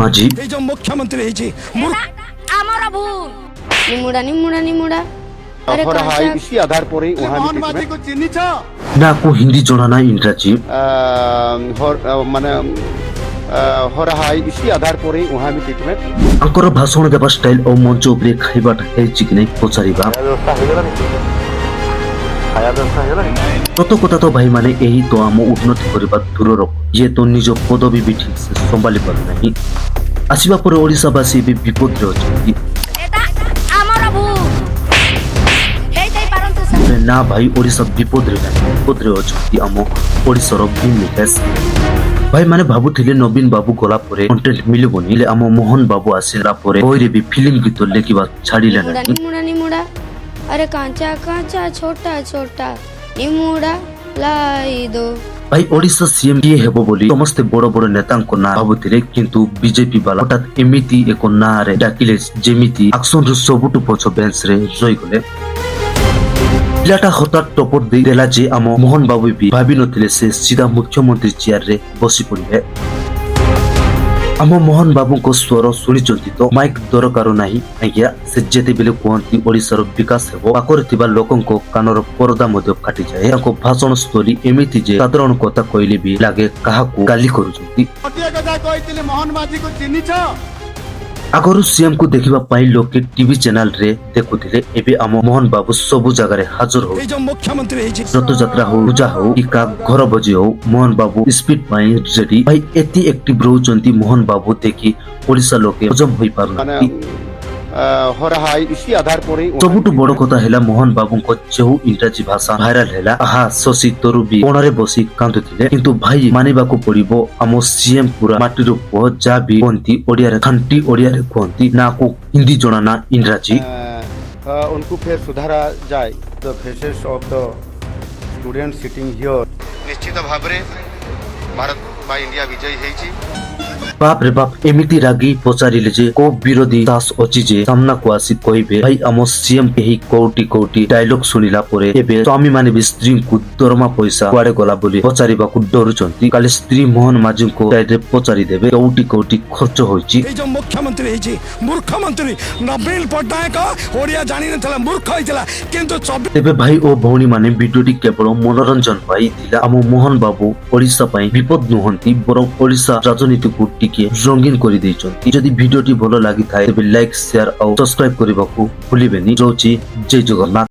माझी मुख्यमंत्री इसी आधार पर ना को हिंदी जଣା ना इंग्राजी माने इसी आधार पर वहाँ भी ट्रीटमेंट आंकर भाषण देवा स्टाइल और मंच उपरे खाइबाटा हेछि कि नै पचारिबा सत कथा तो भाई माने यही तो आम उन्नति करबा दूरर ये तो निज पदवी भी ठीक से संभाली पार नहीं आसीबा पर ओडिसावासी भी विपद रे अछंती ना भाई ओडिसा विपद रे अछंती आम ओडिसार विकास भाई माने भाबुथिले नवीन बाबू गला परे कंटेंट मिलिबोनी ले आम मोहन बाबू आसिला परे ओइरे भी फिल्म गीत लेकिबा छाडिले निमुडा अरे कांचा कांचा छोटा छोटा निमुडा लाई दो भाई ओडिसा सीएम किए हेबो बोली समस्त बड़ बड़ नेता को ना भाबुथिले किंतु बीजेपी वाला हठात एमिति एको ना रे डाकिले जेमिति एक्शन रो सबुटु पछ बेंच रे रहि गले पिलाटा हठात टपर दे देला जे आम मोहन बाबू भी भाबी नथिले से सीधा मुख्यमंत्री चेयर रे बसी पड़िले आम मोहन बाबू को स्वर शुणी तो माइक दरकार नहीं आज्ञा से जेते बेले कहती ओडिशार विकास हेबो पाखरे थिबा लोकंको कानर परदा मध्य फाटी जाए ताको भाषण स्थली एमिति जे साधारण कथा कहले भी लागे काहाकू गाली करूछंती मोहन बाबू को चिन्ही छ आगरु सीएम को देखिबा पाई लोक के टीवी चैनल रे देखुथिले एबे आम मोहन बाबू सबु जगह रे हाजिर हो मुख्यमंत्री रथ यात्रा हो पूजा हो कि का घर बजे हो मोहन बाबू स्पीड पाई रेडी भाई एती एक्टिव रहउचंती मोहन बाबू देखि ओडिसा लोके हजम होई पारना इसी आधार पर सबुटु बड़ कथा हैला मोहन बाबू को जेहु इंग्राजी भाषा भाइराल हैला आहा शशि तरु भी कोणरे बसी कांदुथिले किंतु भाई मानिबा को पड़िबो आम सीएम पूरा माटीर पो जा भी कोंती ओडिया रे खंटी ओडिया रे कोंती ना को हिंदी जणा ना इंग्राजी उनको फिर सुधारा जाए the faces of the student sitting here निश्चित भाबरे भारत बा इंडिया विजय हेछि बाप रे बाप एमिति रागी पचारिले जे को विरोधी दास अछि जे सामना को आसी कहबे भाई आम सीएम के ही कोटी कोटी डायलॉग सुनिला परे एबे स्वामी माने भी स्त्री को दरमा पैसा कुआडे गला बोली पचारिबा को डरुचंती काले स्त्री मोहन माझी को डायरेक्ट पचारि देबे कोटी कोटी खर्च होइची ए जो मुख्यमंत्री हेछि मूर्खमंत्री नवीन पट्टनायक ओडिया जानि नथला मूर्ख होइतला किंतु तेबे भाई ओ भौणी माने वीडियोटी केवल मनोरंजन पाई थिला आम मोहन बाबू ओडिसा पई विपद नहंती बरं ओडिसा राजनीति को टिके रंगीन करि दैछंती जदि वीडियोटी भलो लागि थाए तेबे लाइक शेयर और सब्सक्राइब करबाकू भूलिबेनी रोची जय जगन्नाथ।